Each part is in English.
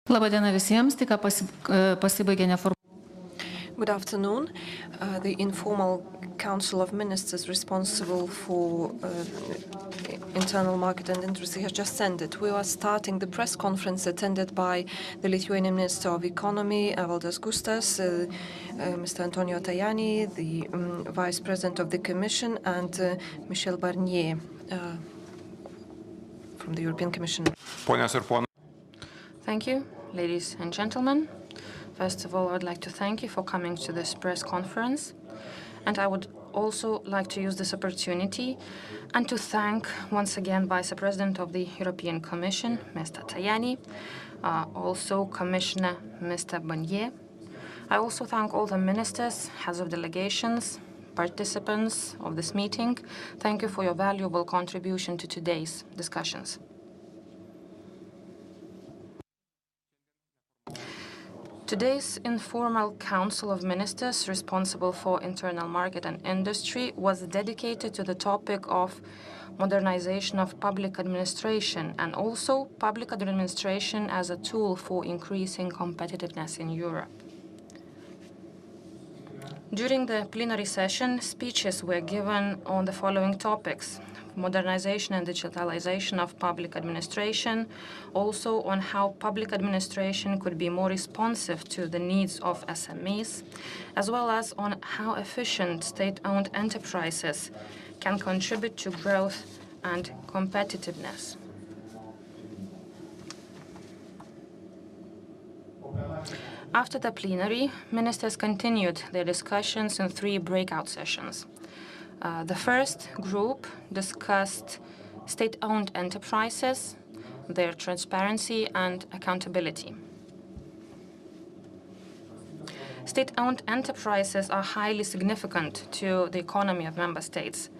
Labadiena visiems, tik ką pasibaigė neformalus. Good afternoon. The Informal Council of Ministers responsible for internal market and industry has just ended. We are starting the press conference attended by the Lithuanian Minister of Economy, Evaldas Gustas, Mr. Antonio Tajani, the Vice President of the Commission, and Michel Barnier from the European Commission. Thank you, ladies and gentlemen. First of all, I would like to thank you for coming to this press conference. And I would also like to use this opportunity and to thank once again Vice President of the European Commission, Mr. Tajani, also Commissioner Mr. Barnier. I also thank all the ministers, heads of delegations, participants of this meeting. Thank you for your valuable contribution to today's discussions. Today's Informal Council of Ministers responsible for internal market and industry was dedicated to the topic of modernization of public administration and also public administration as a tool for increasing competitiveness in Europe. During the plenary session, speeches were given on the following topics: modernization and digitalization of public administration, also on how public administration could be more responsive to the needs of SMEs, as well as on how efficient state-owned enterprises can contribute to growth and competitiveness. After the plenary, ministers continued their discussions in 3 breakout sessions. The first group discussed state-owned enterprises, their transparency and accountability. State-owned enterprises are highly significant to the economy of member states.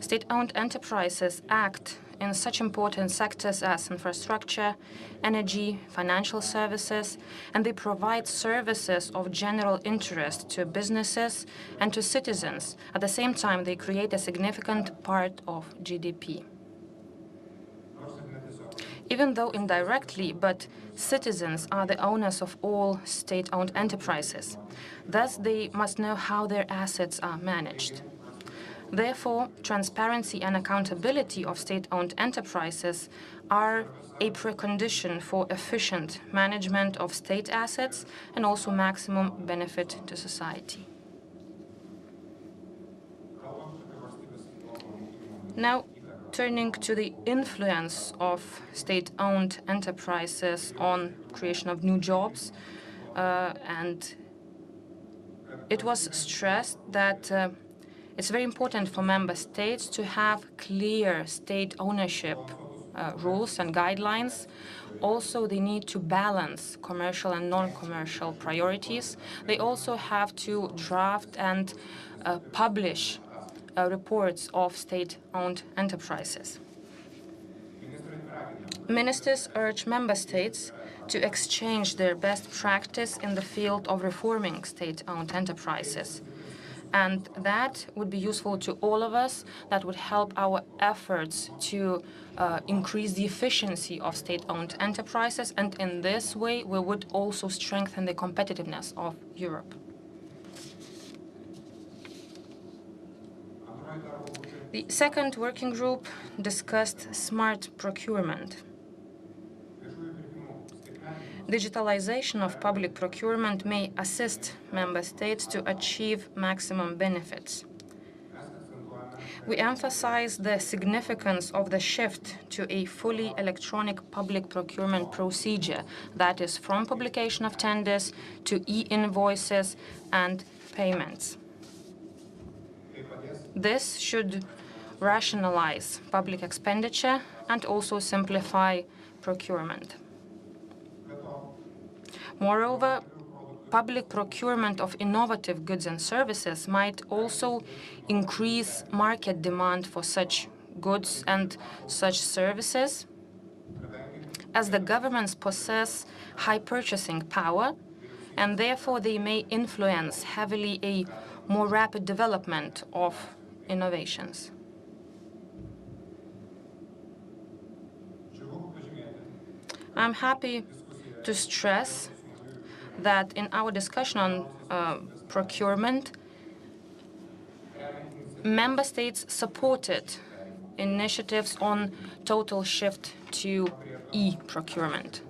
State-owned enterprises act in such important sectors as infrastructure, energy, financial services, and they provide services of general interest to businesses and to citizens. At the same time, they create a significant part of GDP. Even though indirectly, but citizens are the owners of all state-owned enterprises. Thus, they must know how their assets are managed. Therefore, transparency and accountability of state-owned enterprises are a precondition for efficient management of state assets and also maximum benefit to society. Now, turning to the influence of state-owned enterprises on creation of new jobs, and it was stressed that it's very important for member states to have clear state ownership rules and guidelines. Also, they need to balance commercial and non-commercial priorities. They also have to draft and publish reports of state-owned enterprises. Ministers urge member states to exchange their best practice in the field of reforming state-owned enterprises. And that would be useful to all of us. That would help our efforts to increase the efficiency of state-owned enterprises. And in this way, we would also strengthen the competitiveness of Europe. The second working group discussed smart procurement. Digitalization of public procurement may assist member states to achieve maximum benefits. We emphasize the significance of the shift to a fully electronic public procurement procedure, that is, from publication of tenders to e-invoices and payments. This should rationalize public expenditure and also simplify procurement. Moreover, public procurement of innovative goods and services might also increase market demand for such goods and such services, as the governments possess high purchasing power, and therefore they may influence heavily a more rapid development of innovations. I'm happy to stress that in our discussion on procurement, member states supported initiatives on total shift to e-procurement.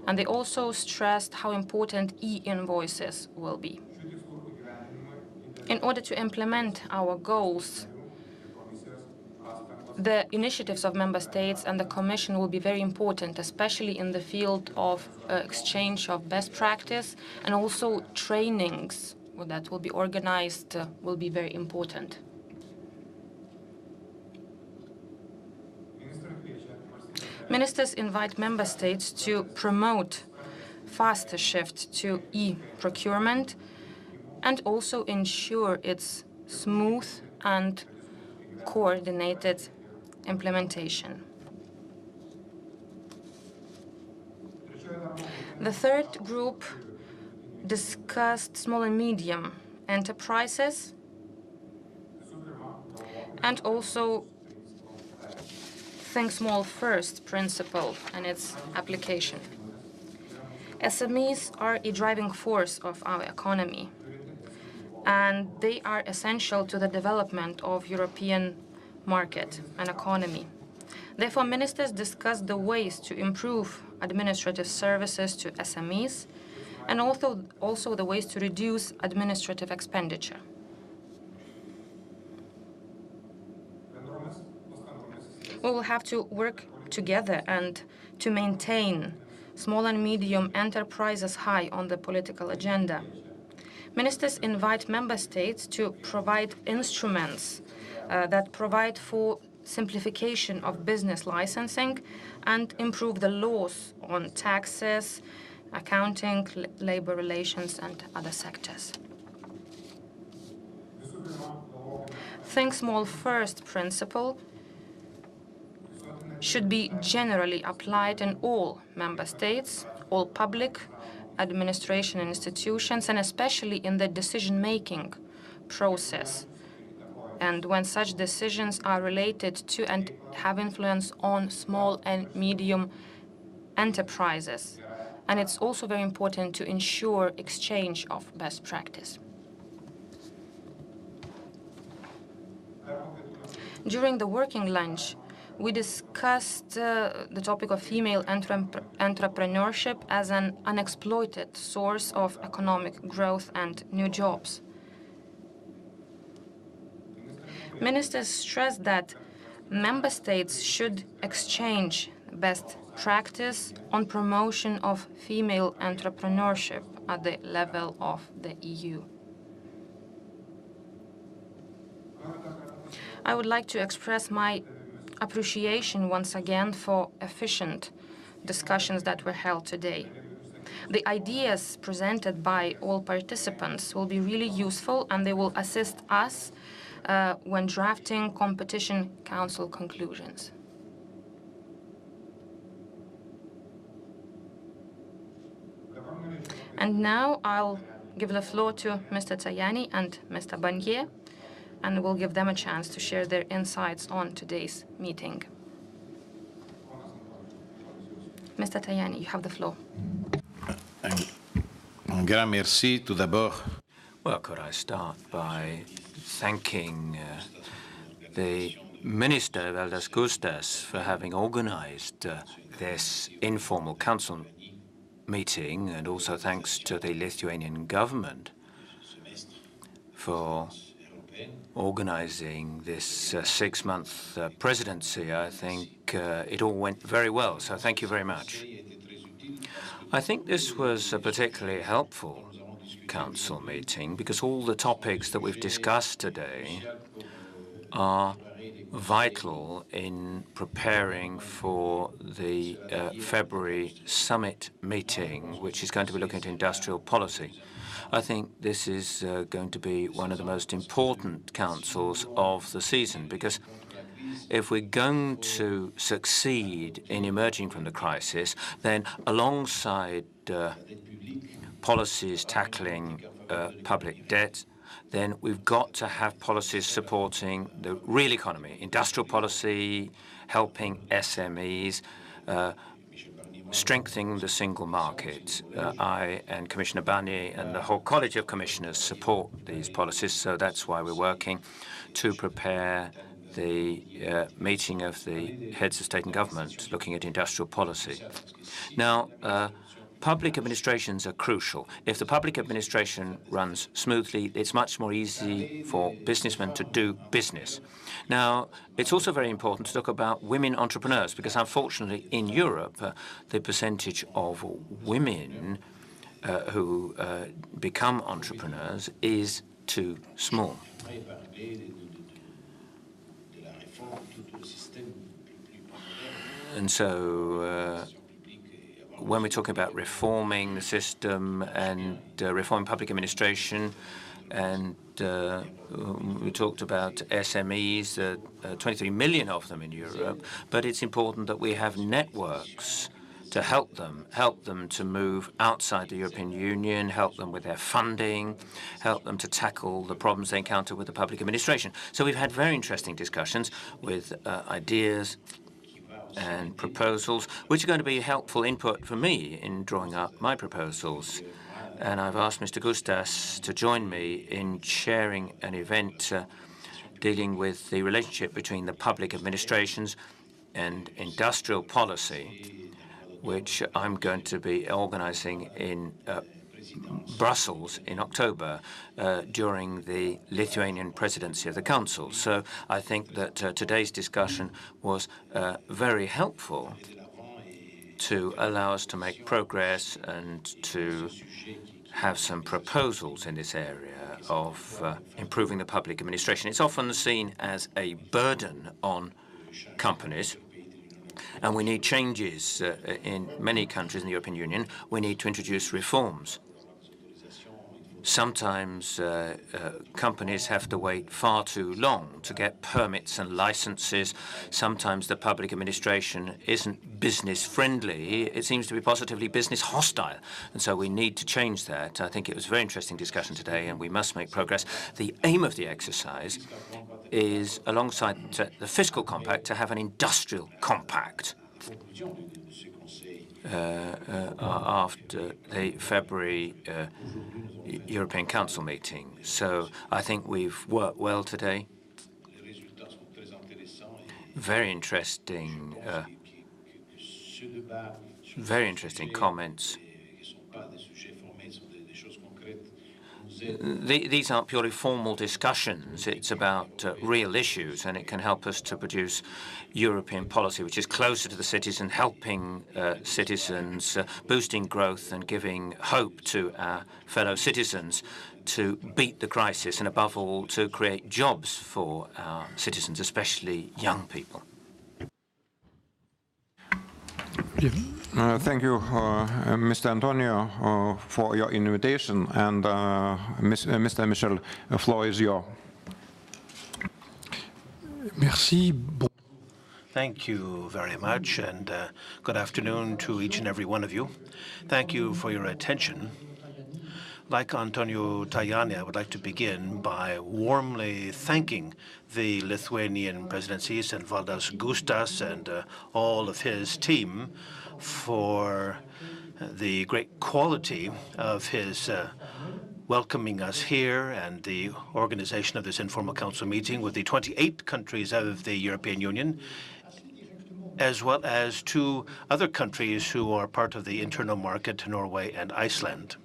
And they also stressed how important e-invoices will be. In order to implement our goals, the initiatives of member states and the Commission will be very important, especially in the field of exchange of best practice, and also trainings that will be organized will be very important. Ministers invite member states to promote faster shift to e-procurement and also ensure its smooth and coordinated implementation. The third group discussed small and medium enterprises and also think small first principle and its application. SMEs are a driving force of our economy, and they are essential to the development of European market and economy. Therefore, ministers discussed the ways to improve administrative services to SMEs and also the ways to reduce administrative expenditure. We will have to work together and to maintain small and medium enterprises high on the political agenda. Ministers invite member states to provide instruments that provide for simplification of business licensing and improve the laws on taxes, accounting, labor relations, and other sectors. Think small first principle should be generally applied in all member states, all public administration institutions, and especially in the decision-making process. And when such decisions are related to and have influence on small and medium enterprises. And it's also very important to ensure exchange of best practice. During the working lunch, we discussed the topic of female entrepreneurship as an unexploited source of economic growth and new jobs. Ministers stressed that member states should exchange best practice on promotion of female entrepreneurship at the level of the EU. I would like to express my appreciation once again for efficient discussions that were held today. The ideas presented by all participants will be really useful, and they will assist us when drafting Competition Council conclusions. And now I'll give the floor to Mr. Tajani and Mr. Barnier, and we'll give them a chance to share their insights on today's meeting. Mr. Tajani, you have the floor. Un grand merci tout d'abord. Well, could I start by thanking the Minister, Valdas Kustas, for having organized this informal council meeting, and also thanks to the Lithuanian government for organizing this 6-month presidency. I think it all went very well, so thank you very much. I think this was a particularly helpful council meeting because all the topics that we've discussed today are vital in preparing for the February summit meeting, which is going to be looking at industrial policy. I think this is going to be one of the most important councils of the season, because if we're going to succeed in emerging from the crisis, then alongside policies tackling public debt, then we've got to have policies supporting the real economy, industrial policy, helping SMEs, strengthening the single market. I and Commissioner Barnier and the whole College of Commissioners support these policies, so that's why we're working to prepare the meeting of the heads of state and government looking at industrial policy. Now, public administrations are crucial. If the public administration runs smoothly, it's much more easy for businessmen to do business. Now, it's also very important to talk about women entrepreneurs, because unfortunately in Europe, the percentage of women who become entrepreneurs is too small. And so when we're talking about reforming the system and reforming public administration, and we talked about SMEs, 23 million of them in Europe, but it's important that we have networks to help them to move outside the European Union, help them with their funding, help them to tackle the problems they encounter with the public administration. So we've had very interesting discussions with ideas and proposals, which are going to be helpful input for me in drawing up my proposals. And I've asked Mr. Gustas to join me in chairing an event dealing with the relationship between the public administrations and industrial policy, which I'm going to be organizing in Brussels in October during the Lithuanian presidency of the Council. So I think that today's discussion was very helpful to allow us to make progress and to have some proposals in this area of improving the public administration. It's often seen as a burden on companies, and we need changes in many countries in the European Union. We need to introduce reforms. Sometimes companies have to wait far too long to get permits and licenses. Sometimes the public administration isn't business friendly. It seems to be positively business hostile. And so we need to change that. I think it was a very interesting discussion today, and we must make progress. The aim of the exercise is, alongside the fiscal compact, to have an industrial compact. After the February European Council meeting. So I think we've worked well today. Very interesting comments. These aren't purely formal discussions. It's about real issues, and it can help us to produce European policy which is closer to the citizen, helping citizens, boosting growth and giving hope to our fellow citizens to beat the crisis, and above all, to create jobs for our citizens, especially young people. Thank you, Mr. Antonio, for your invitation. And Mr. Michel, the floor is yours. Merci. Thank you very much, and good afternoon to each and every one of you. Thank you for your attention. Like Antonio Tajani, I would like to begin by warmly thanking the Lithuanian presidencies and Valdas Gustas and all of his team for the great quality of his welcoming us here and the organization of this informal council meeting with the 28 countries of the European Union, as well as 2 other countries who are part of the internal market, Norway and Iceland.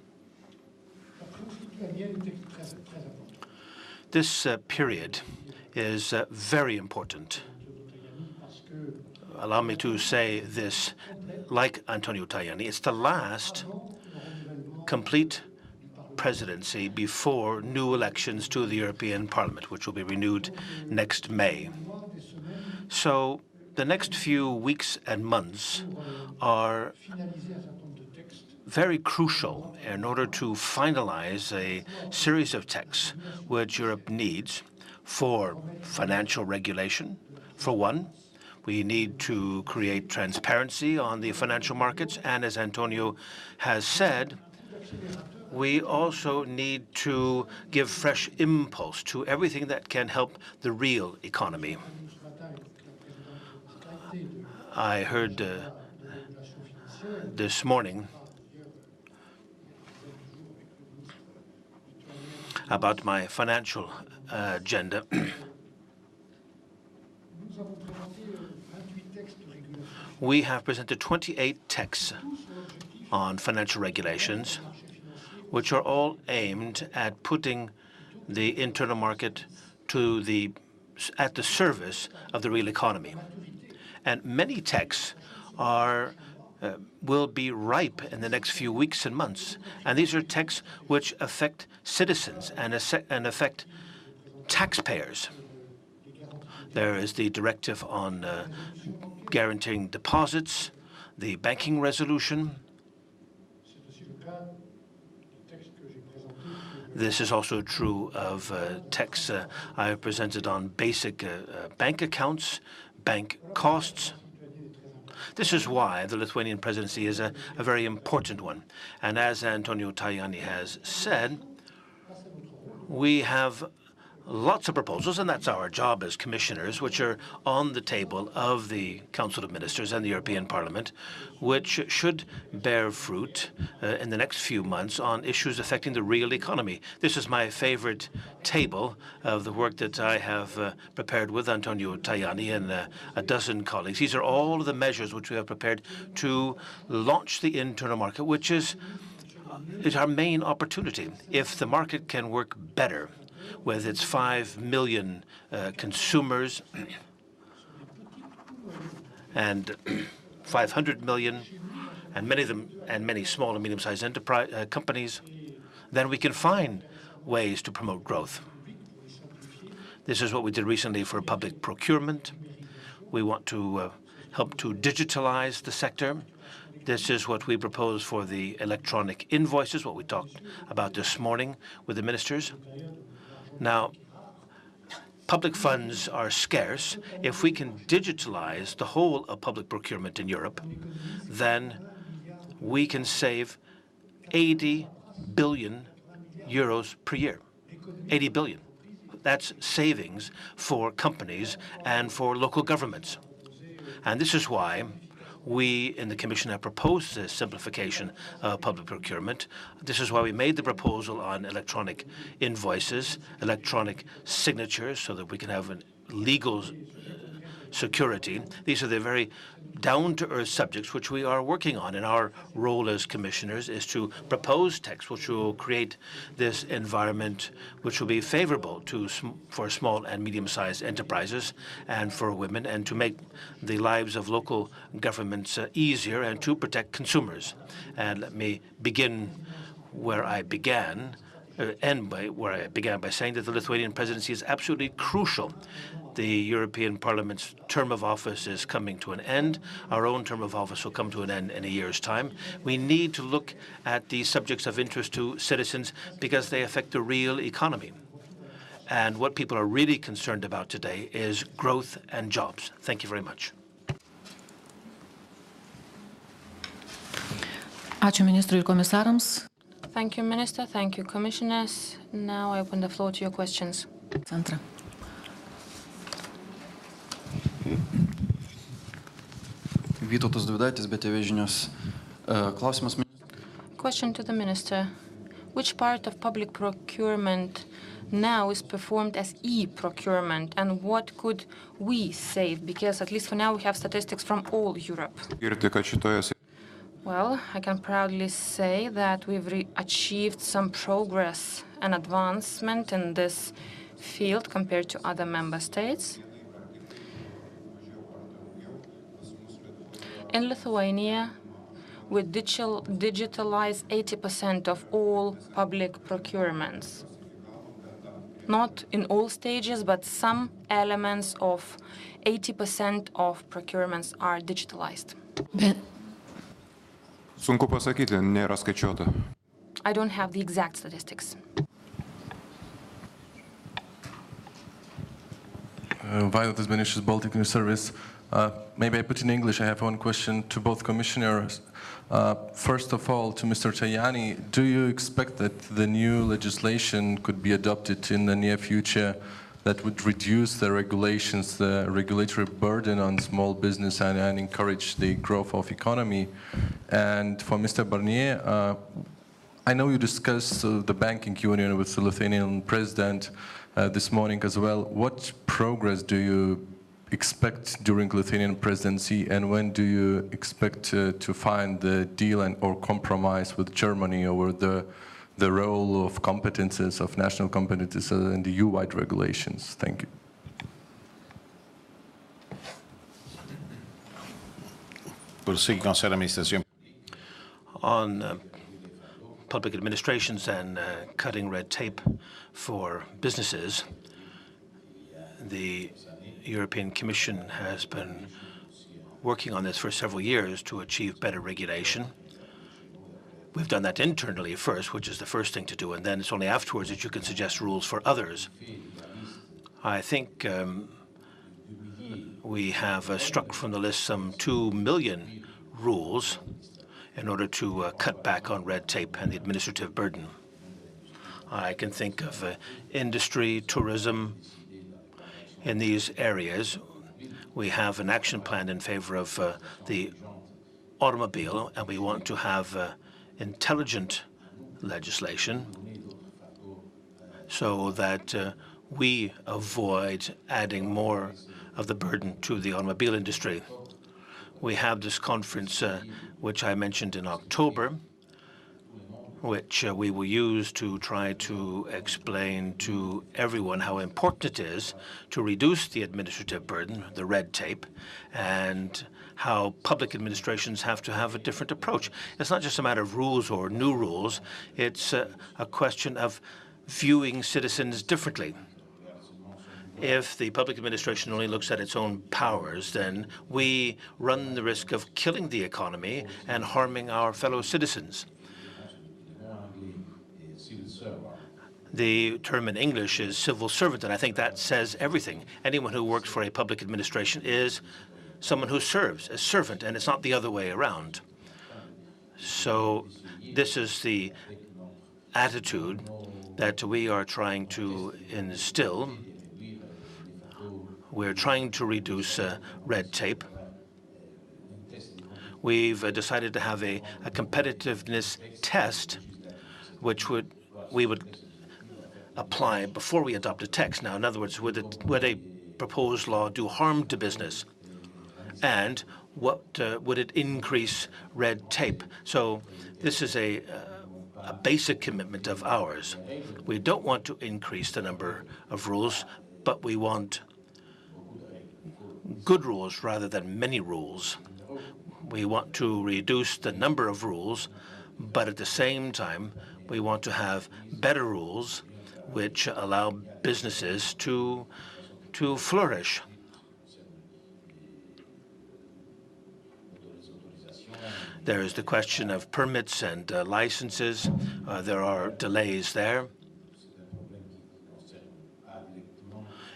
This period is very important. Allow me to say this, like Antonio Tajani, it's the last complete presidency before new elections to the European Parliament, which will be renewed next May. So the next few weeks and months are very crucial in order to finalize a series of texts which Europe needs for financial regulation. For one, we need to create transparency on the financial markets, and as Antonio has said, we also need to give fresh impulse to everything that can help the real economy. I heard this morning about my financial agenda. We have presented 28 texts on financial regulations, which are all aimed at putting the internal market at the service of the real economy. And many texts will be ripe in the next few weeks and months. And these are texts which affect citizens and affect taxpayers. There is the directive on guaranteeing deposits, the banking resolution. This is also true of texts I have presented on basic bank accounts, bank costs. This is why the Lithuanian presidency is a very important one. And as Antonio Tajani has said, we have lots of proposals, and that's our job as commissioners, which are on the table of the Council of Ministers and the European Parliament, which should bear fruit in the next few months on issues affecting the real economy. This is my favorite table of the work that I have prepared with Antonio Tajani and a dozen colleagues. These are all of the measures which we have prepared to launch the internal market, which is our main opportunity. If the market can work better, with its 5 million consumers and 500 million, and many of them, and many small and medium-sized enterprise companies, then we can find ways to promote growth. This is what we did recently for public procurement. We want to help to digitalize the sector. This is what we propose for the electronic invoices, what we talked about this morning with the ministers. Now, public funds are scarce. If we can digitalize the whole of public procurement in Europe, then we can save 80 billion euros per year. 80 billion. That's savings for companies and for local governments. And this is why we in the Commission have proposed this simplification of public procurement. This is why we made the proposal on electronic invoices, electronic signatures, so that we can have a legal security. These are the very down-to-earth subjects which we are working on, and our role as commissioners is to propose texts which will create this environment which will be favorable for small and medium-sized enterprises and for women, and to make the lives of local governments easier and to protect consumers. And let me begin where I began, by saying that the Lithuanian presidency is absolutely crucial. The European Parliament's term of office is coming to an end. Our own term of office will come to an end in a year's time. We need to look at the subjects of interest to citizens because they affect the real economy. And what people are really concerned about today is growth and jobs. Thank you very much. Ačiū ministrui ir komisarams. Thank you, Minister. Thank you, Commissioners. Now I open the floor to your questions. Centra. Vytautas Dvidaitis, BTV žinios. Klausimas. Question to the Minister. Which part of public procurement now is performed as e-procurement, and what could we save? Because at least for now we have statistics from all Europe. Well, I can proudly say that we've achieved some progress and advancement in this field compared to other member states. In Lithuania, we digitalize 80% of all public procurements. Not in all stages, but some elements of 80% of procurements are digitalized. Sunku pasakyti, nėra skaičiuota. I don't have the exact statistics. Vaidotas Benišis, Baltic News Service. Maybe I put in English. I have one question to both commissioners. First of all, to Mr. Tajani, do you expect that the new legislation could be adopted in the near future that would reduce the regulations, the regulatory burden on small business and encourage the growth of economy. And for Mr. Barnier, I know you discussed the banking union with the Lithuanian president this morning as well. What progress do you expect during Lithuanian presidency, and when do you expect to find the deal or compromise with Germany over the role of competences, of national competences and the EU-wide regulations? Thank you. On public administrations and cutting red tape for businesses, the European Commission has been working on this for several years to achieve better regulation. We've done that internally first, which is the first thing to do, and then it's only afterwards that you can suggest rules for others. I think we have struck from the list some 2 million rules in order to cut back on red tape and the administrative burden. I can think of industry, tourism. In these areas, we have an action plan in favor of the automobile, and we want to have intelligent legislation so that we avoid adding more of the burden to the automobile industry. We have this conference, which I mentioned in October, which we will use to try to explain to everyone how important it is to reduce the administrative burden, the red tape, and how public administrations have to have a different approach. It's not just a matter of rules or new rules. It's a question of viewing citizens differently. If the public administration only looks at its own powers, then we run the risk of killing the economy and harming our fellow citizens. The term in English is civil servant, and I think that says everything. Anyone who works for a public administration is someone who serves, a servant, and it's not the other way around. So this is the attitude that we are trying to instill. We're trying to reduce red tape. We've decided to have a competitiveness test, which we would apply before we adopt a text. Now, in other words, would a proposed law do harm to business? And what would it increase red tape? So this is a basic commitment of ours. We don't want to increase the number of rules, but we want good rules rather than many rules. We want to reduce the number of rules, but at the same time, we want to have better rules which allow businesses to flourish. There is the question of permits and licenses. There are delays there.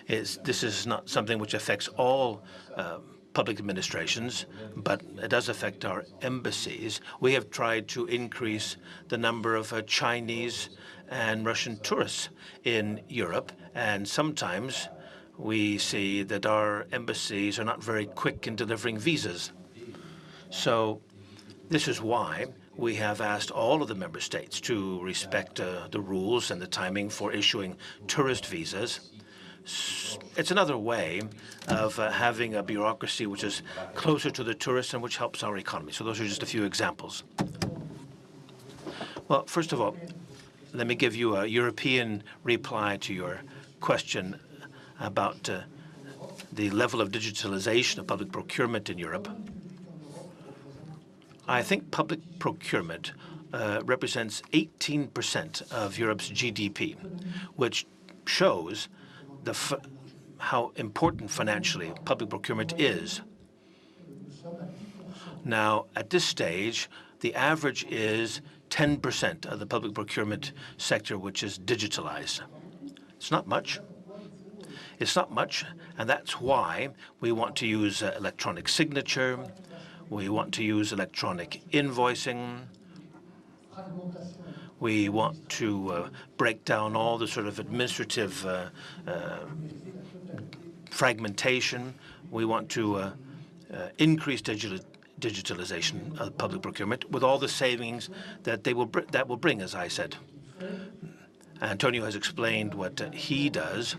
This is not something which affects all public administrations, but it does affect our embassies. We have tried to increase the number of Chinese and Russian tourists in Europe, and sometimes we see that our embassies are not very quick in delivering visas. So this is why we have asked all of the member states to respect the rules and the timing for issuing tourist visas. It's another way of having a bureaucracy which is closer to the tourists and which helps our economy. So those are just a few examples. Well, first of all, let me give you a European reply to your question about the level of digitalization of public procurement in Europe. I think public procurement represents 18% of Europe's GDP, which shows how important financially public procurement is. Now, at this stage, the average is 10% of the public procurement sector which is digitalized. It's not much. It's not much, and that's why we want to use electronic signature. We want to use electronic invoicing. We want to break down all the sort of administrative fragmentation. We want to increase digitalization of public procurement with all the savings that will bring, as I said. Antonio has explained what he does.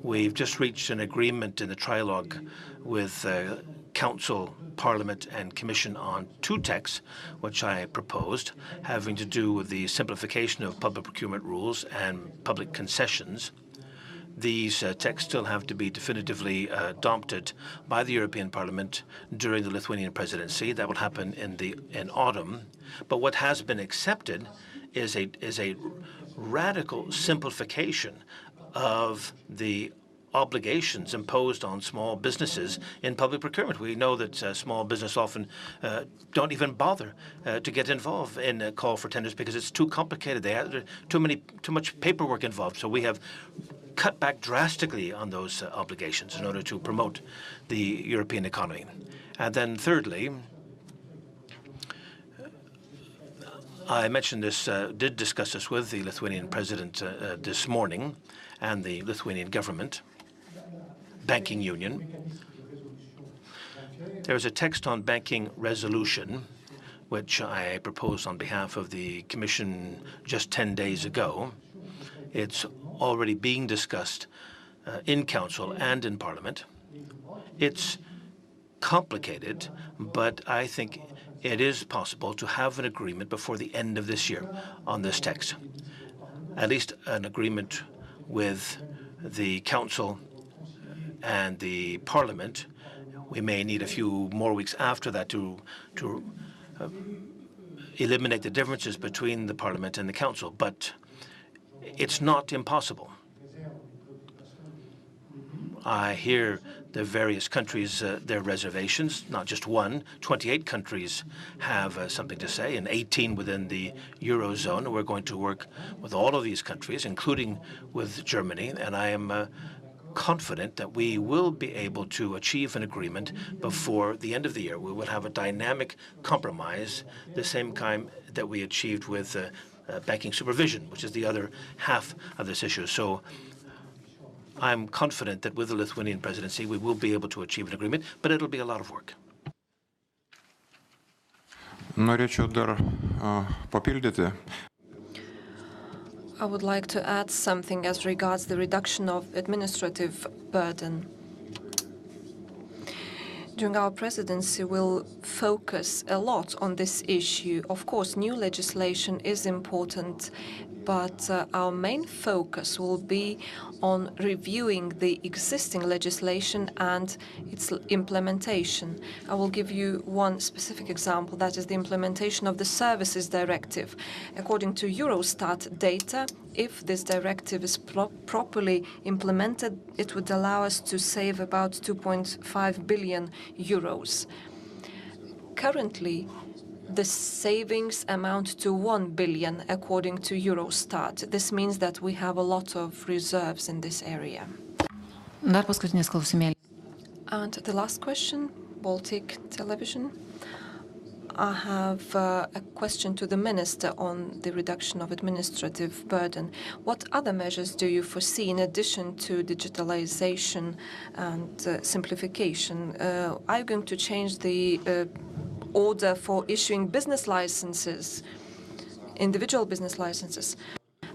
We've just reached an agreement in the trilogue with Council, Parliament and Commission on 2 texts, which I proposed, having to do with the simplification of public procurement rules and public concessions. These texts still have to be definitively adopted by the European Parliament during the Lithuanian presidency. That will happen in autumn. But what has been accepted is a radical simplification of the obligations imposed on small businesses in public procurement. We know that small business often don't even bother to get involved in a call for tenders because it's too complicated. They have too much paperwork involved. So we have cut back drastically on those obligations in order to promote the European economy. And then thirdly, I mentioned this, did discuss this with the Lithuanian president this morning and the Lithuanian government, banking union. There's a text on banking resolution, which I proposed on behalf of the Commission just 10 days ago. It's already being discussed in Council and in Parliament. It's complicated, but I think it is possible to have an agreement before the end of this year on this text. At least an agreement with the Council and the Parliament. We may need a few more weeks after that to eliminate the differences between the Parliament and the Council, but it's not impossible. I hear the various countries, their reservations, not just one. 28 countries have something to say, and 18 within the Eurozone. We're going to work with all of these countries, including with Germany, and I am confident that we will be able to achieve an agreement before the end of the year. We will have a dynamic compromise, the same kind that we achieved with banking supervision, which is the other half of this issue. So I'm confident that with the Lithuanian presidency, we will be able to achieve an agreement, but it'll be a lot of work. Norėčiau dar papildyti. I would like to add something as regards the reduction of administrative burden. During our presidency, we'll focus a lot on this issue. Of course, new legislation is important, but our main focus will be on reviewing the existing legislation and its implementation. I will give you one specific example, that is the implementation of the Services Directive. According to Eurostat data, if this directive is properly implemented, it would allow us to save about 2.5 billion euros. Currently, the savings amount to 1 billion, according to Eurostat. This means that we have a lot of reserves in this area. Dar paskutinis klausimėlis. And the last question, Baltic Television. I have a question to the Minister on the reduction of administrative burden. What other measures do you foresee in addition to digitalization and simplification? Are you going to change the order for issuing business licenses, individual business licenses?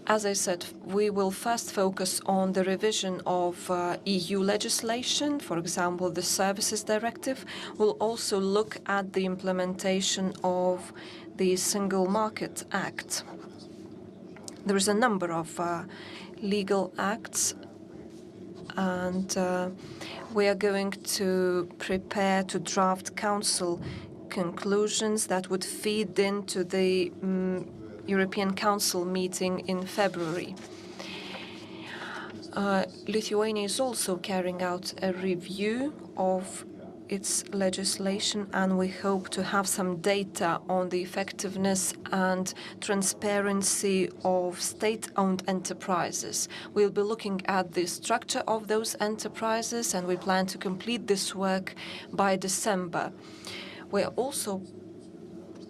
As I said, we will first focus on the revision of EU legislation, for example, the Services Directive. We'll also look at the implementation of the Single Market Act. There is a number of legal acts, and we are going to prepare to draft Council conclusions that would feed into the European Council meeting in February. Lithuania is also carrying out a review of its legislation, and we hope to have some data on the effectiveness and transparency of state-owned enterprises. We'll be looking at the structure of those enterprises, and we plan to complete this work by December. We are also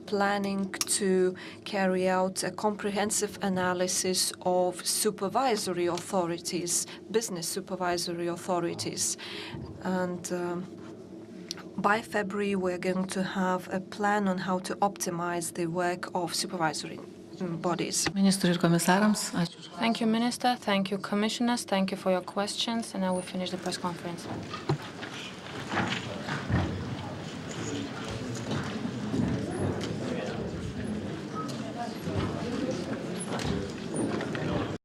planning to carry out a comprehensive analysis of supervisory authorities, business supervisory authorities. And by February, we're going to have a plan on how to optimize the work of supervisory bodies. Ministrui ir komisarams, ačiū. Thank you, Minister. Thank you, Commissioners. Thank you for your questions. And now we finish the press conference.